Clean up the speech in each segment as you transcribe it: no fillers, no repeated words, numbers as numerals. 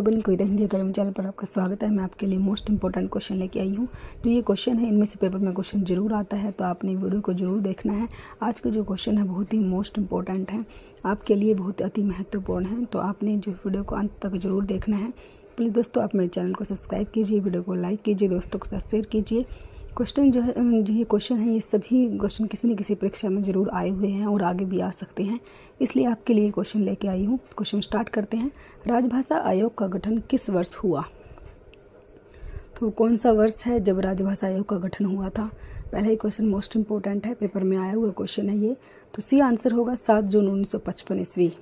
कविता Hindi academy channel पर आपका स्वागत है। मैं आपके लिए मोस्ट इंपॉर्टेंट क्वेश्चन लेके आई हूँ। तो ये क्वेश्चन है, इनमें से पेपर में क्वेश्चन जरूर आता है, तो आपने वीडियो को जरूर देखना है। आज का जो क्वेश्चन है बहुत ही मोस्ट इंपॉर्टेंट है, आपके लिए बहुत अति महत्वपूर्ण है, तो आपने जो वीडियो को अंत तक जरूर देखना है। प्लीज़ दोस्तों, आप मेरे चैनल को सब्सक्राइब कीजिए, वीडियो को लाइक कीजिए, दोस्तों के साथ शेयर कीजिए। क्वेश्चन जो ये क्वेश्चन है, ये सभी क्वेश्चन किसी न किसी परीक्षा में ज़रूर आए हुए हैं और आगे भी आ सकते हैं, इसलिए आपके लिए क्वेश्चन लेके आई हूँ। क्वेश्चन स्टार्ट करते हैं। राजभाषा आयोग का गठन किस वर्ष हुआ? तो कौन सा वर्ष है जब राजभाषा आयोग का गठन हुआ था? पहला ही क्वेश्चन मोस्ट इंपॉर्टेंट है, पेपर में आया हुआ क्वेश्चन है ये। तो सी आंसर होगा 7 जून 1955 ईस्वी।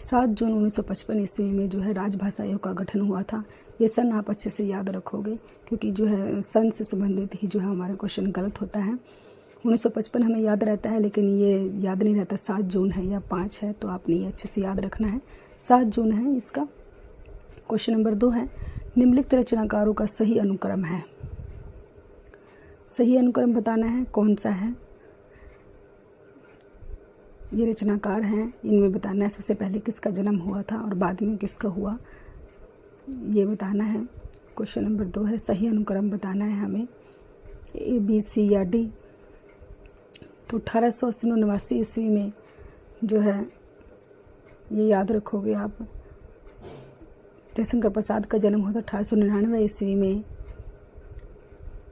7 जून 1955 ईस्वी में जो है राजभाषा आयोग का गठन हुआ था। ये सन आप अच्छे से याद रखोगे, क्योंकि जो है सन से संबंधित ही जो है हमारा क्वेश्चन गलत होता है। 1955 हमें याद रहता है, लेकिन ये याद नहीं रहता 7 जून है या 5 है, तो आपने ये अच्छे से याद रखना है। 7 जून है इसका। क्वेश्चन नंबर 2 है, निम्नलिखित रचनाकारों का सही अनुक्रम है। सही अनुक्रम बताना है, कौन सा है। ये रचनाकार हैं, इनमें बताना है सबसे पहले किसका जन्म हुआ था और बाद में किसका हुआ, ये बताना है। क्वेश्चन नंबर 2 है, सही अनुक्रम बताना है हमें, ए बी सी या डी। तो 1889 ईस्वी में जो है ये याद रखोगे आप, जयशंकर प्रसाद का जन्म हुआ था 1899 ईस्वी में।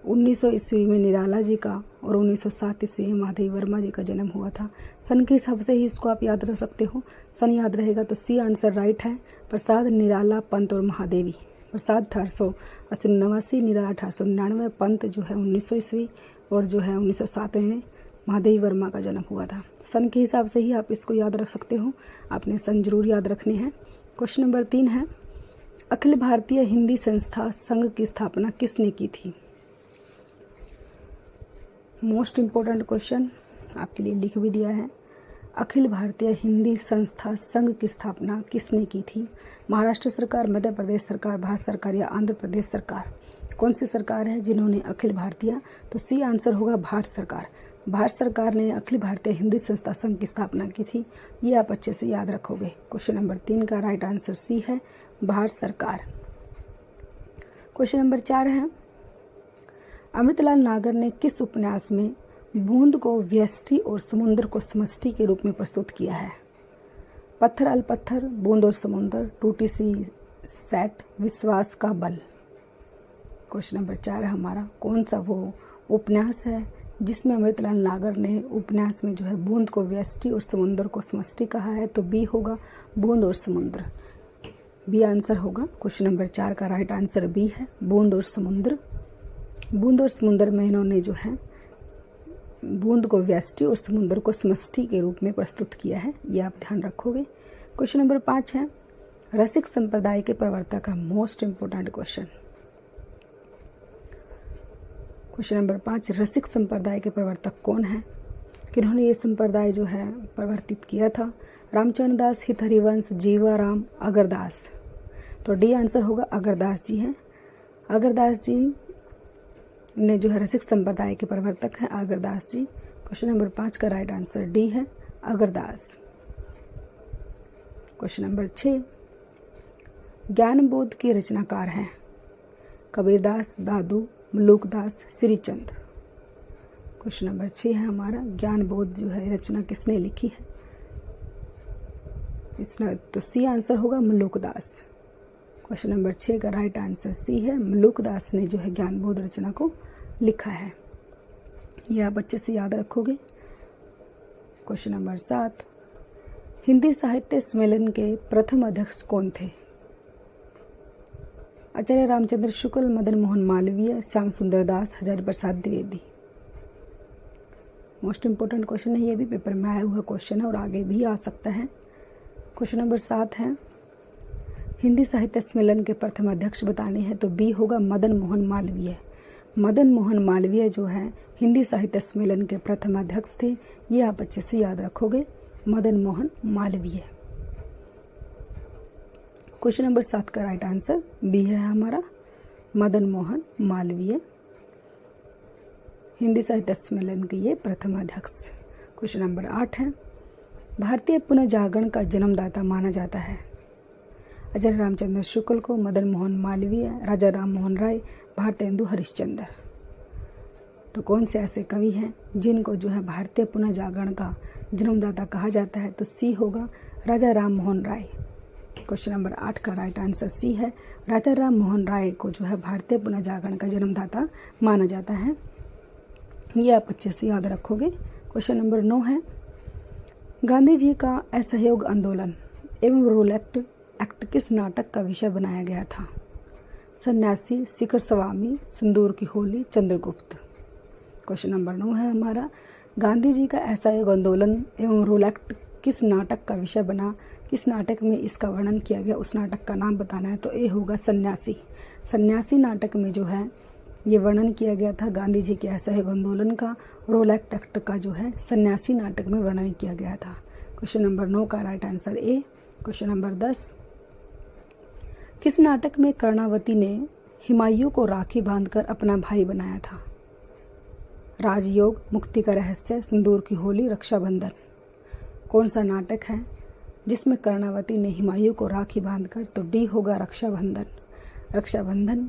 1900 ईस्वी में निराला जी का और 1907 ईस्वी में माधवी वर्मा जी का जन्म हुआ था। सन के हिसाब से ही इसको आप याद रख सकते हो। सन याद रहेगा तो सी आंसर राइट है। प्रसाद, निराला, पंत और महादेवी। प्रसाद 1889, निराला 1899, पंत जो है 1900 ईस्वी और जो है 1907 में महादेवी वर्मा का जन्म हुआ था। सन के हिसाब से ही आप इसको याद रख सकते हो, आपने सन जरूर याद रखने हैं। क्वेश्चन नंबर 3 है, अखिल भारतीय हिंदी संस्था संघ की स्थापना किसने की थी? मोस्ट इम्पोर्टेंट क्वेश्चन आपके लिए लिख भी दिया है। अखिल भारतीय हिंदी संस्था संघ की स्थापना किसने की थी? महाराष्ट्र सरकार, मध्य प्रदेश सरकार, भारत सरकार या आंध्र प्रदेश सरकार? कौन सी सरकार है जिन्होंने अखिल भारतीय? तो सी आंसर होगा भारत सरकार। भारत सरकार ने अखिल भारतीय हिंदी संस्था संघ की स्थापना की थी, ये आप अच्छे से याद रखोगे। क्वेश्चन नंबर 3 का राइट आंसर सी है, भारत सरकार। क्वेश्चन नंबर 4 है, अमृतलाल नागर ने किस उपन्यास में बूंद को व्यष्टि और समुद्र को समष्टि के रूप में प्रस्तुत किया है? पत्थर अल पत्थर, बूंद और समुद्र, टूटी सी सेट, विश्वास का बल। क्वेश्चन नंबर 4 है हमारा, कौन सा वो उपन्यास है जिसमें अमृतलाल नागर ने उपन्यास में जो है बूंद को व्यष्टि और समुद्र को समष्टि कहा है? तो बी होगा, बूंद और समुद्र। बी आंसर होगा। क्वेश्चन नंबर 4 का राइट आंसर बी है, बूंद और समुद्र। बूंद और समुद्र में इन्होंने जो है बूंद को व्यष्टि और समुद्र को समष्टि के रूप में प्रस्तुत किया है, ये आप ध्यान रखोगे। क्वेश्चन नंबर 5 है, रसिक संप्रदाय के प्रवर्तक का most important question. Question number 5, रसिक संप्रदाय के प्रवर्तक कौन है? किन्होंने ये संप्रदाय जो है प्रवर्तित किया था? रामचरण दास, हित हरिवंश, जीवाराम, अगरदास? तो डी आंसर होगा, अगरदास जी हैं। अगरदास जी ने जो है रसिक संप्रदाय के प्रवर्तक हैं, अगरदास जी। क्वेश्चन नंबर 5 का राइट आंसर डी है, अगरदास। क्वेश्चन नंबर 6, ज्ञानबोध के रचनाकार हैं? कबीरदास, दादू, मलूकदास, श्रीचंद? क्वेश्चन नंबर 6 है हमारा, ज्ञानबोध जो है रचना किसने लिखी है? इसने तो सी आंसर होगा, मलूकदास। क्वेश्चन नंबर 6 का राइट आंसर सी है, मलूकदास ने जो है ज्ञानबोध रचना को लिखा है, ये आप अच्छे से याद रखोगे। क्वेश्चन नंबर 7, हिंदी साहित्य सम्मेलन के प्रथम अध्यक्ष कौन थे? आचार्य रामचंद्र शुक्ल, मदन मोहन मालवीय, श्याम सुंदर दास, Hazari Prasad Dwivedi? Most important question है, ये भी पेपर में आया हुआ क्वेश्चन है और आगे भी आ सकता है। क्वेश्चन नंबर 7 है, हिंदी साहित्य सम्मेलन के प्रथम अध्यक्ष बताने हैं, तो बी होगा, मदन मोहन मालवीय। मदन मोहन मालवीय जो है हिंदी साहित्य सम्मेलन के प्रथम अध्यक्ष थे, ये आप अच्छे से याद रखोगे, मदन मोहन मालवीय। क्वेश्चन नंबर 7 का राइट आंसर बी है हमारा, मदन मोहन मालवीय, हिंदी साहित्य सम्मेलन के ये प्रथम अध्यक्ष। क्वेश्चन नंबर 8 है, भारतीय पुनर्जागरण का जन्मदाता माना जाता है? अजय रामचंद्र शुक्ल को, मदन मोहन मालवीय, राजा राम मोहन राय, भारतेंदु हरिश्चंद्र। तो कौन से ऐसे कवि हैं जिनको जो है भारतीय पुनः जागरण का जन्मदाता कहा जाता है? तो सी होगा राजा राम मोहन राय। क्वेश्चन नंबर 8 का राइट आंसर सी है। राजा राम मोहन राय को जो है भारतीय पुनः जागरण का जन्मदाता माना जाता है। ये आप अच्छे से याद रखोगे। क्वेश्चन नंबर 9 है, गांधी जी का असहयोग आंदोलन एवं रूल एक्ट किस नाटक का विषय बनाया गया था? सन्यासी, शिखर स्वामी, सिंदूर की होली, चंद्रगुप्त। क्वेश्चन नंबर 9 है हमारा, गांधी जी का असहयोग आंदोलन एवं रूल एक्ट किस नाटक का विषय बना? किस नाटक में इसका वर्णन किया गया, उस नाटक का नाम बताना है। तो ये होगा सन्यासी। सन्यासी नाटक में जो है ये वर्णन किया गया था गांधी जी के असहयोग आंदोलन का। रोल एक्ट का जो है सन्यासी नाटक में वर्णन किया गया था। क्वेश्चन नंबर 9 का right answer A. Question number 10, किस नाटक में कर्णावती ने हुमायूं को राखी बांधकर अपना भाई बनाया था? राजयोग, मुक्ति का रहस्य, सिंदूर की होली, रक्षाबंधन। कौन सा नाटक है जिसमें कर्णावती ने हुमायूं को राखी बांधकर? तो डी होगा रक्षाबंधन। रक्षाबंधन।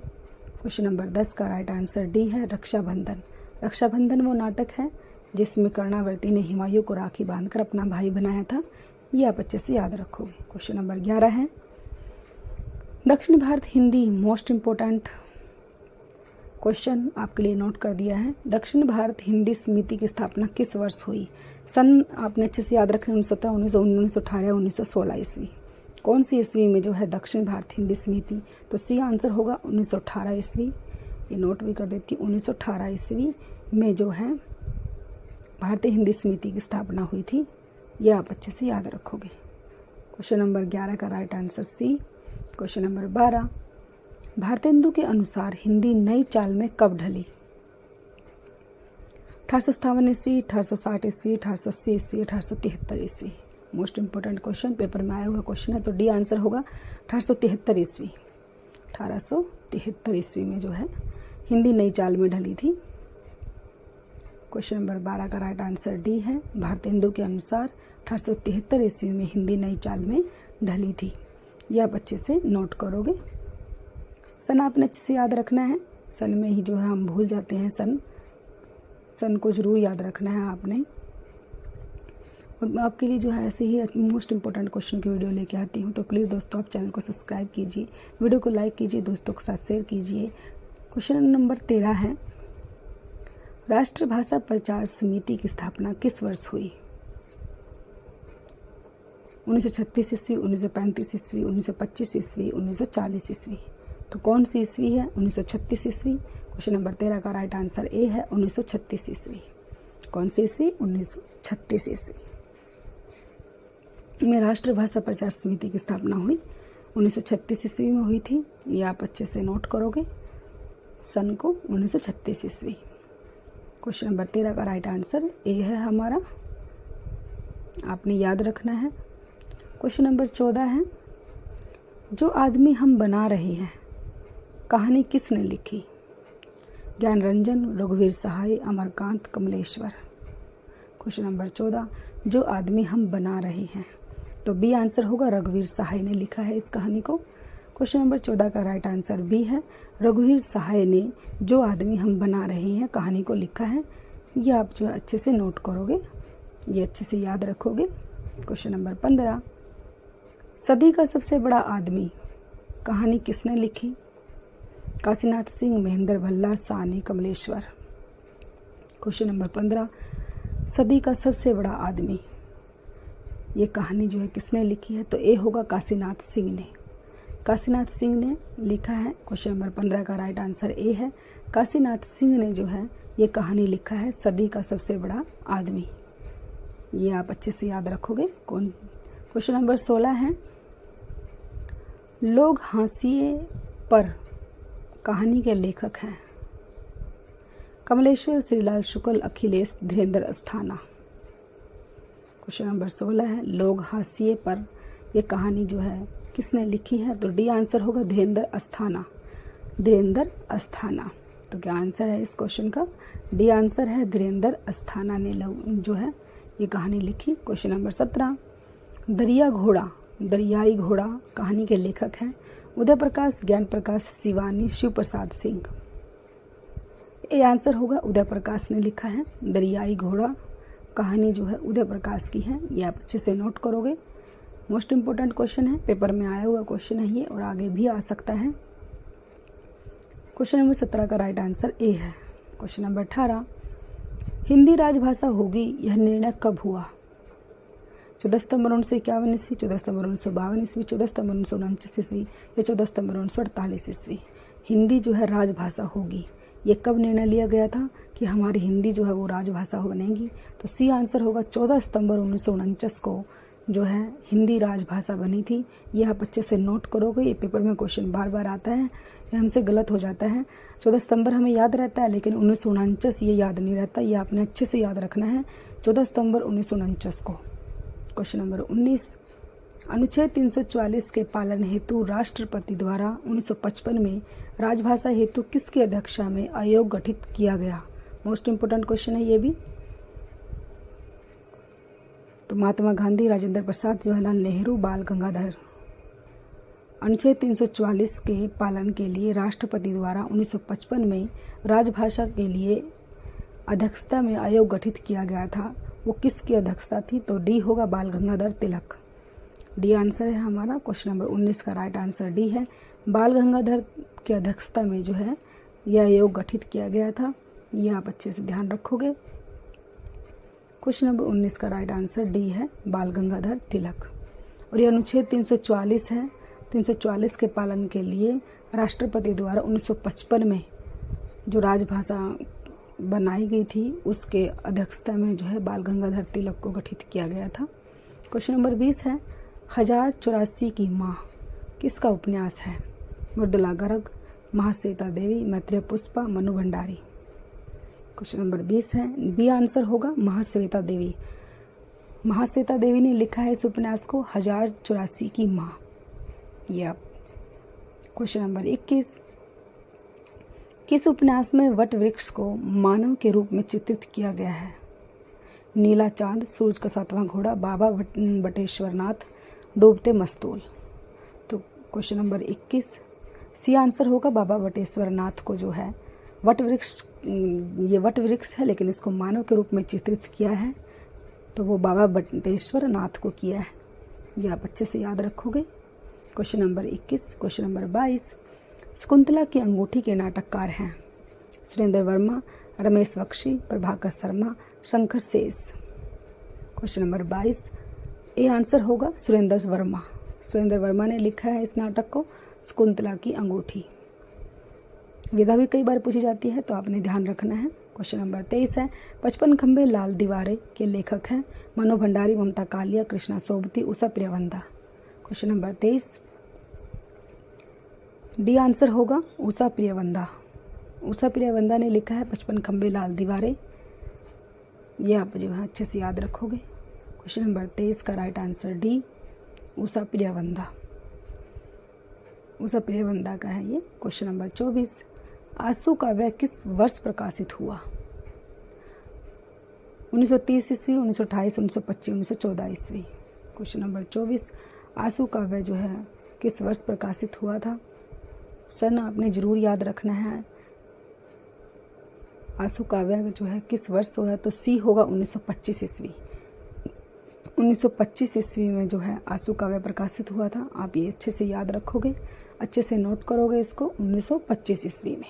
क्वेश्चन नंबर 10 का राइट आंसर डी है रक्षाबंधन। रक्षाबंधन वो नाटक है जिसमें कर्णावती ने हुमायूं को राखी बांधकर अपना भाई बनाया था। ये आप अच्छे से याद रखोगे। क्वेश्चन नंबर 11 है, दक्षिण Bharat Hindi most important question आपके लिए नोट कर दिया है। दक्षिण भारत हिंदी समिति की स्थापना किस वर्ष हुई? सन आपने अच्छे से याद रखें, 1917, 1919, 1918, 1916 ईस्वी। कौन सी ईस्वी में जो है दक्षिण भारत हिंदी समिति? तो सी आंसर होगा 1918 ईस्वी। ये नोट भी कर देती हूँ, 1918 ईस्वी में जो है भारतीय हिंदी समिति की स्थापना हुई थी। ये आप अच्छे से याद रखोगे। क्वेश्चन नंबर 11 का right answer C. Question number 12, Bharatendu के अनुसार हिंदी नई चाल में कब ढली? 1857 ईस्वी, 1860 ईस्वी, 1880 ईस्वी, 1873 ईस्वी। मोस्ट इंपोर्टेंट क्वेश्चन पेपर में आया हुआ क्वेश्चन है। तो डी आंसर होगा 1873 ईस्वी। 1873 ईस्वी में जो है हिंदी नई चाल में ढली थी। क्वेश्चन नंबर 12 का राइट आंसर डी है। भारतेंदु के अनुसार 1873 ईस्वी में हिंदी नई चाल में ढली थी। यह आप अच्छे से नोट करोगे। सन आपने अच्छे से याद रखना है। सन में ही जो है हम भूल जाते हैं। सन को जरूर याद रखना है आपने। और आपके लिए जो है ऐसे ही मोस्ट इंपॉर्टेंट क्वेश्चन की वीडियो लेके आती हूँ। तो प्लीज़ दोस्तों आप चैनल को सब्सक्राइब कीजिए, वीडियो को लाइक कीजिए, दोस्तों के साथ शेयर कीजिए। क्वेश्चन नंबर 13 है, राष्ट्रभाषा प्रचार समिति की स्थापना किस वर्ष हुई? 1936 ईस्वी, 1935 ईस्वी, 1925 ईस्वी, 1940 ईस्वी। तो कौन सी ईस्वी है? 1936 ईस्वी। क्वेश्चन नंबर 13 का राइट आंसर ए है 1936 ईस्वी। कौन सी ईस्वी? 1936 ईस्वी में राष्ट्रभाषा प्रचार समिति की स्थापना हुई। 1936 ईस्वी में हुई थी। ये आप अच्छे से नोट करोगे सन को, 1936 ईस्वी। क्वेश्चन नंबर 13 का राइट आंसर ए है हमारा, आपने याद रखना है। क्वेश्चन नंबर 14 है, जो आदमी हम बना रहे हैं कहानी किसने लिखी? ज्ञानरंजन, रघुवीर सहाय, अमरकांत, कमलेश्वर। क्वेश्चन नंबर 14, जो आदमी हम बना रहे हैं। तो बी आंसर होगा, रघुवीर सहाय ने लिखा है इस कहानी को। क्वेश्चन नंबर 14 का राइट आंसर बी है, रघुवीर सहाय ने जो आदमी हम बना रहे हैं कहानी को लिखा है। ये आप जो है अच्छे से नोट करोगे, ये अच्छे से याद रखोगे। क्वेश्चन नंबर 15, सदी का सबसे बड़ा आदमी कहानी किसने लिखी? काशीनाथ सिंह, महेंद्र भल्ला, सानी, कमलेश्वर। क्वेश्चन नंबर 15, सदी का सबसे बड़ा आदमी, ये कहानी जो है किसने लिखी है? तो ए होगा काशीनाथ सिंह ने। काशीनाथ सिंह ने लिखा है। क्वेश्चन नंबर 15 का राइट आंसर ए है, काशीनाथ सिंह ने जो है ये कहानी लिखा है, सदी का सबसे बड़ा आदमी। ये आप अच्छे से याद रखोगे। क्वेश्चन नंबर 16 है, लोग हाशिए पर कहानी के लेखक हैं? कमलेश्वर, श्रीलाल शुक्ल, अखिलेश, धीरेन्द्र अस्थाना। क्वेश्चन नंबर 16 है, लोग हाशिए पर ये कहानी जो है किसने लिखी है? तो डी आंसर होगा, धीरेन्द्र अस्थाना। धीरेन्द्र अस्थाना। तो क्या आंसर है इस क्वेश्चन का? डी आंसर है, धीरेन्द्र अस्थाना ने जो है ये कहानी लिखी। क्वेश्चन नंबर 17, दरिया घोड़ा दरियाई घोड़ा कहानी के लेखक हैं उदय प्रकाश, ज्ञान प्रकाश, शिवानी, शिव प्रसाद सिंह। ये आंसर होगा, उदय प्रकाश ने लिखा है। दरियाई घोड़ा कहानी जो है उदय प्रकाश की है। ये आप अच्छे से नोट करोगे। मोस्ट इम्पोर्टेंट क्वेश्चन है, पेपर में आया हुआ क्वेश्चन है ये, और आगे भी आ सकता है। क्वेश्चन नंबर 17 का राइट आंसर ए है। क्वेश्चन नंबर 18, हिंदी राजभाषा होगी यह निर्णय कब हुआ? 14 सितंबर 1951 ईस्वी, 14 सितंबर 1952 ईस्वी, 14 सितंबर 1949 ईस्वी या 14 सितंबर 1948 ईस्वी। हिंदी जो है राजभाषा होगी, ये कब निर्णय लिया गया था कि हमारी हिंदी जो है वो राजभाषा बनेगी? तो सी आंसर होगा, 14 सितंबर 1949 को जो है हिंदी राजभाषा बनी थी। ये आप अच्छे से नोट करोगे। ये पेपर में क्वेश्चन बार बार आता है, ये हमसे गलत हो जाता है। 14 सितंबर हमें याद रहता है, लेकिन 1949 ये याद नहीं रहता। ये आपने अच्छे से याद रखना है, 14 सितंबर 1949 को। क्वेश्चन नंबर 19, अनुच्छेद 344 के पालन हेतु राष्ट्रपति द्वारा 1955 में राजभाषा हेतु किसकी अध्यक्षता में आयोग गठित किया गया? मोस्ट इम्पोर्टेंट क्वेश्चन है ये भी। तो महात्मा गांधी, राजेंद्र प्रसाद, जवाहरलाल नेहरू, बाल गंगाधर। अनुच्छेद 344 के पालन के लिए राष्ट्रपति द्वारा 1955 में राजभाषा के लिए अध्यक्षता में आयोग गठित किया गया था। वो किसकी अध्यक्षता थी? तो डी होगा, बाल गंगाधर तिलक। डी आंसर है हमारा। क्वेश्चन नंबर 19 का राइट आंसर डी है। बाल गंगाधर की अध्यक्षता में जो है यह आयोग गठित किया गया था। यह आप अच्छे से ध्यान रखोगे। क्वेश्चन नंबर 19 का राइट आंसर डी है, बाल गंगाधर तिलक। और ये अनुच्छेद 344 है। 344 के पालन के लिए राष्ट्रपति द्वारा 1955 में जो राजभाषा बनाई गई थी उसके अध्यक्षता में जो है बाल गंगाधर तिलक को गठित किया गया था। क्वेश्चन नंबर 20 है, 1084 की माँ किसका उपन्यास है? मृदुला गर्ग, महाश्वेता देवी, मैत्रेय पुष्पा, मनु भंडारी। क्वेश्चन नंबर 20 है, बी आंसर होगा, महाश्वेता देवी। महाश्वेता देवी ने लिखा है इस उपन्यास को, 1084 की माँ। ये आप। क्वेश्चन नंबर 21, किस उपन्यास में वट वृक्ष को मानव के रूप में चित्रित किया गया है? नीला चांद, सूरज का 7वां घोड़ा, बाबा बटेश्वर नाथ, डूबते मस्तूल। तो क्वेश्चन नंबर 21 सी आंसर होगा, बाबा बटेश्वर नाथ को जो है वट वृक्ष, ये वट वृक्ष है लेकिन इसको मानव के रूप में चित्रित किया है, तो वो बाबा बटेश्वर नाथ को किया है। ये आप अच्छे से याद रखोगे। Question number 21। Question number 22, Shakuntala की अंगूठी के नाटककार हैं? सुरेंद्र वर्मा, रमेश बख्शी, प्रभाकर शर्मा, शंकर शेष। क्वेश्चन नंबर 22 ए आंसर होगा, सुरेंद्र वर्मा। सुरेंद्र वर्मा ने लिखा है इस नाटक को, शकुंतला की अंगूठी। विधा भी कई बार पूछी जाती है तो आपने ध्यान रखना है। क्वेश्चन नंबर 23 है, 55 खंबे लाल दीवारें के लेखक हैं? Manu Bhandari, Mamta Kalia, Krishna Sobti, Usha Priyamvada. Question number 23 D answer होगा, उषा प्रियवंदा। उषा प्रियवंदा ने लिखा है 55 खंबे लाल दीवारें। ये आप जो है अच्छे से याद रखोगे। क्वेश्चन नंबर 23 का right answer D, Usha Priyamvada. Usha Priyamvada का है ये। क्वेश्चन नंबर 24, आंसू काव्य किस वर्ष प्रकाशित हुआ? 1930 ईस्वी, 1928, 1925, 1914 ईस्वी। क्वेश्चन नंबर 24, आंसू काव्य जो है किस वर्ष प्रकाशित हुआ था? सन आपने जरूर याद रखना है। आंसू काव्य जो है किस वर्ष हुआ है? तो सी होगा, 1925 ईस्वी। 1925 ईस्वी में जो है आंसू काव्य प्रकाशित हुआ था। आप ये अच्छे से याद रखोगे, अच्छे से नोट करोगे इसको। 1925 ईस्वी में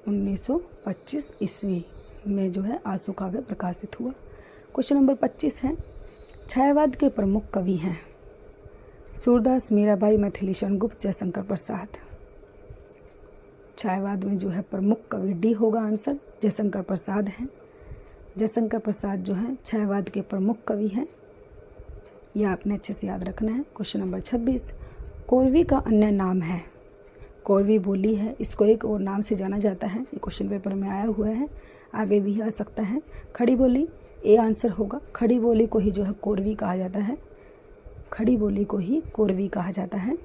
1925 ईस्वी में जो है आंसू काव्य प्रकाशित हुआ। क्वेश्चन नंबर 25 है, छायावाद के प्रमुख कवि हैं? सूरदास, मीराबाई, मैथिलीशरण गुप्त, जयशंकर प्रसाद। छायावाद में जो है प्रमुख कवि डी होगा आंसर, जयशंकर प्रसाद हैं। जयशंकर प्रसाद जो है छायावाद के प्रमुख कवि हैं। यह आपने अच्छे से याद रखना है। क्वेश्चन नंबर 26, कोरवी का अन्य नाम है? कोरवी बोली है, इसको एक और नाम से जाना जाता है। ये क्वेश्चन पेपर में आया हुआ है, आगे भी आ सकता है। खड़ी बोली ए आंसर होगा। खड़ी बोली को ही जो है कोरवी कहा जाता है। खड़ी बोली को ही कोरवी कहा जाता है।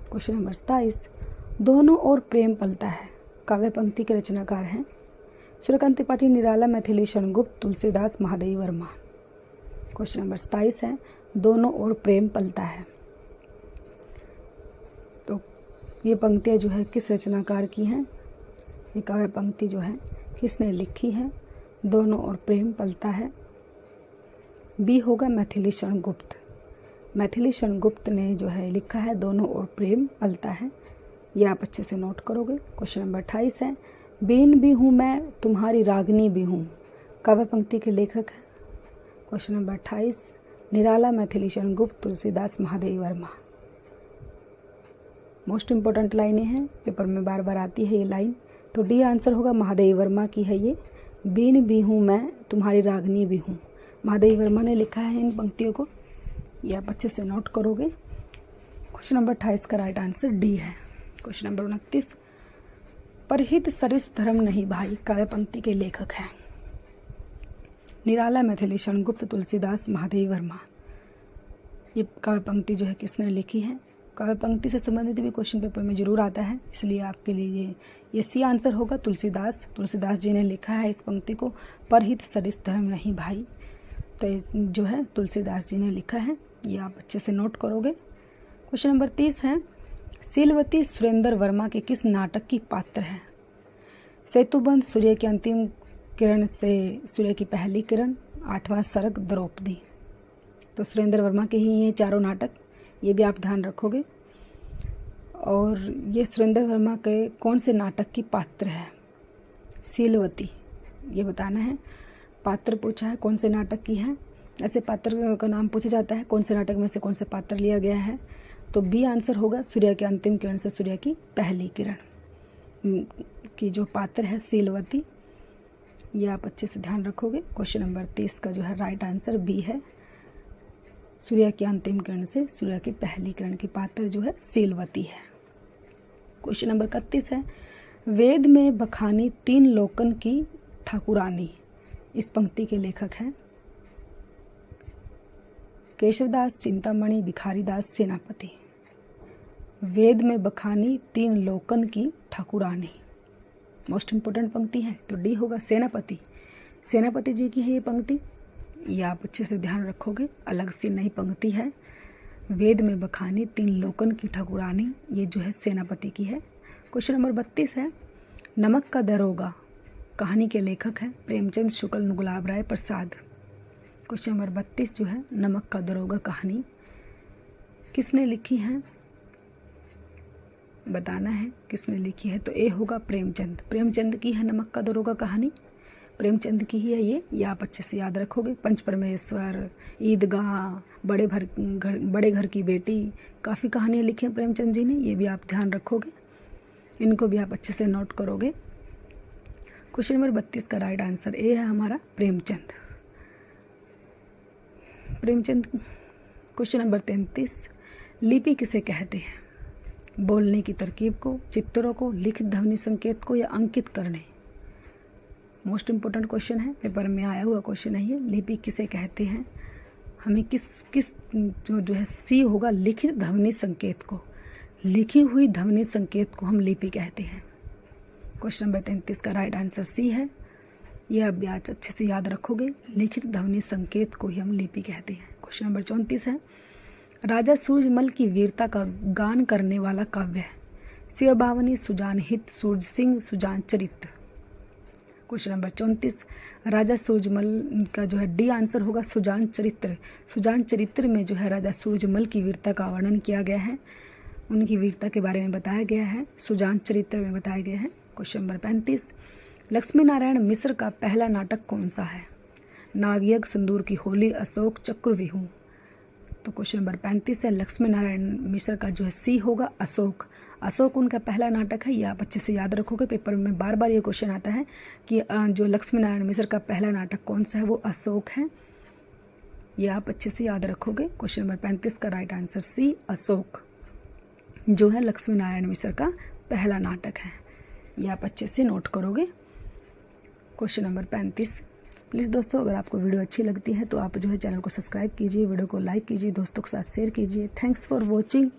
क्वेश्चन नंबर 27, दोनों ओर प्रेम पलता है काव्य पंक्ति के रचनाकार हैं? सूर्यकांत त्रिपाठी, निराला, मैथिलीशरण गुप्त, तुलसीदास, महादेवी वर्मा। क्वेश्चन नंबर 27 है, दोनों ओर प्रेम पलता है। तो ये पंक्तियाँ जो है किस रचनाकार की हैं? ये काव्य पंक्ति जो है किसने लिखी है? दोनों ओर प्रेम पलता है। बी होगा मैथिली शरण गुप्त। मैथिली शरण गुप्त ने जो है लिखा है दोनों ओर प्रेम पलता है। ये आप अच्छे से नोट करोगे। क्वेश्चन नंबर 28 है, बीन भी हूँ मैं तुम्हारी रागनी भी हूँ। काव्य पंक्ति के लेखक है। क्वेश्चन नंबर 28, निराला, मैथिली शरण गुप्त, तुलसीदास, महादेवी वर्मा। मोस्ट इम्पोर्टेंट लाइनें हैं, पेपर में बार बार आती है ये लाइन। तो डी आंसर होगा, महादेवी वर्मा की है ये। बीन भी हूँ मैं तुम्हारी रागनी भी हूँ, महादेवी वर्मा ने लिखा है इन पंक्तियों को। ये आप अच्छे से नोट करोगे। क्वेश्चन नंबर 28 का राइट आंसर डी है। क्वेश्चन नंबर 29, परहित सरिस धर्म नहीं भाई। काव्य पंक्ति के लेखक हैं निराला, मैथिली शरण गुप्त, तुलसीदास, महादेवी वर्मा। ये काव्य पंक्ति जो है किसने लिखी है? काव्य पंक्ति से संबंधित भी क्वेश्चन पेपर में जरूर आता है, इसलिए आपके लिए ये सी आंसर होगा, तुलसीदास। तुलसीदास जी ने लिखा है इस पंक्ति को, परहित सरिस धर्म नहीं भाई। तो इस जो है तुलसीदास जी ने लिखा है, ये आप अच्छे से नोट करोगे। क्वेश्चन नंबर 30 है, शीलवती सुरेंद्र वर्मा के किस नाटक की पात्र है? सेतुबंध, सूर्य की अंतिम किरण से सूर्य की पहली किरण, आठवां सर्ग, द्रौपदी। तो सुरेंद्र वर्मा के ही ये चारों नाटक, ये भी आप ध्यान रखोगे। और ये सुरेंद्र वर्मा के कौन से नाटक की पात्र है? शीलवती, ये बताना है। पात्र पूछा है, कौन से नाटक की है? ऐसे पात्र का नाम पूछा जाता है, कौन से नाटक में से कौन से पात्र लिया गया है? तो बी आंसर होगा, सूर्य की अंतिम किरण से सूर्य की पहली किरण की जो पात्र है शीलवती। ये आप अच्छे से ध्यान रखोगे। क्वेश्चन नंबर 30 का जो है राइट आंसर बी है, सूर्य की अंतिम किरण से सूर्य की पहली किरण की पात्र जो है शीलवती है। क्वेश्चन नंबर 31 है, वेद में बखानी तीन लोकन की ठाकुरानी। इस पंक्ति के लेखक हैं केशवदास, चिंतामणि, भिखारीदास, सेनापति। वेद में बखानी तीन लोकन की ठाकुरानी, मोस्ट इम्पोर्टेंट पंक्ति है, तो डी होगा, सेनापति। सेनापति जी की है ये पंक्ति, ये आप अच्छे से ध्यान रखोगे, अलग से नई पंक्ति है। वेद में बखानी तीन लोकन की ठाकुरानी, ये जो है सेनापति की है। क्वेश्चन नंबर 32 है, नमक का दरोगा। कहानी के लेखक हैं प्रेमचंद शुक्ल, गुलाब राय प्रसाद। क्वेश्चन नंबर 32 जो है, नमक का दरोगा कहानी किसने लिखी है? बताना है किसने लिखी है। तो ए होगा, प्रेमचंद। प्रेमचंद की है नमक का दरोगा कहानी, प्रेमचंद की ही है ये आप अच्छे से याद रखोगे। पंच परमेश्वर, ईदगाह, बड़े घर की बेटी, काफ़ी कहानियाँ लिखी हैं प्रेमचंद जी ने, ये भी आप ध्यान रखोगे, इनको भी आप अच्छे से नोट करोगे। क्वेश्चन नंबर 32 का राइट आंसर ए है हमारा, प्रेमचंद। प्रेमचंद। क्वेश्चन नंबर 33, लिपि किसे कहते हैं? बोलने की तरकीब को, चित्रों को, लिखित ध्वनि संकेत को, या अंकित करने। मोस्ट इम्पोर्टेंट क्वेश्चन है, पेपर में आया हुआ क्वेश्चन है ये। लिपि किसे कहते हैं? हमें किस जो है सी होगा, लिखित ध्वनि संकेत को, लिखी हुई ध्वनि संकेत को हम लिपि कहते हैं। क्वेश्चन नंबर 33 का राइट आंसर सी है, यह अब आज अच्छे से याद रखोगे, लिखित ध्वनि संकेत को ही हम लिपि कहते हैं। क्वेश्चन नंबर 34 है, राजा सूरजमल की वीरता का गान करने वाला काव्य है? शिवबावनी, सुजान हित, सूरज सिंह, सुजान चरित्र। क्वेश्चन नंबर 34, राजा सूरजमल का जो है डी आंसर होगा, सुजान चरित्र। सुजान चरित्र में जो है राजा सूरजमल की वीरता का वर्णन किया गया है, उनकी वीरता के बारे में बताया गया है, सुजान चरित्र में बताया गया है। क्वेश्चन नंबर 35, लक्ष्मी नारायण मिश्र का पहला नाटक कौन सा है? नागयज्ञ, सिंदूर की होली, अशोक चक्रव्यूह। तो क्वेश्चन नंबर 35 है, लक्ष्मी नारायण मिश्र का जो है सी होगा, अशोक। अशोक उनका पहला नाटक है, ये आप अच्छे से याद रखोगे, पेपर में बार बार ये क्वेश्चन आता है कि जो लक्ष्मी नारायण मिश्र का पहला नाटक कौन सा है, वो अशोक है, ये आप अच्छे से याद रखोगे। क्वेश्चन नंबर 35 का राइट आंसर सी, अशोक जो है लक्ष्मी नारायण मिश्र का पहला नाटक है, ये आप अच्छे से नोट करोगे। Question number 35। प्लीज़ दोस्तों, अगर आपको वीडियो अच्छी लगती है तो आप जो है चैनल को सब्सक्राइब कीजिए, वीडियो को लाइक कीजिए, दोस्तों के साथ शेयर कीजिए। Thanks for watching.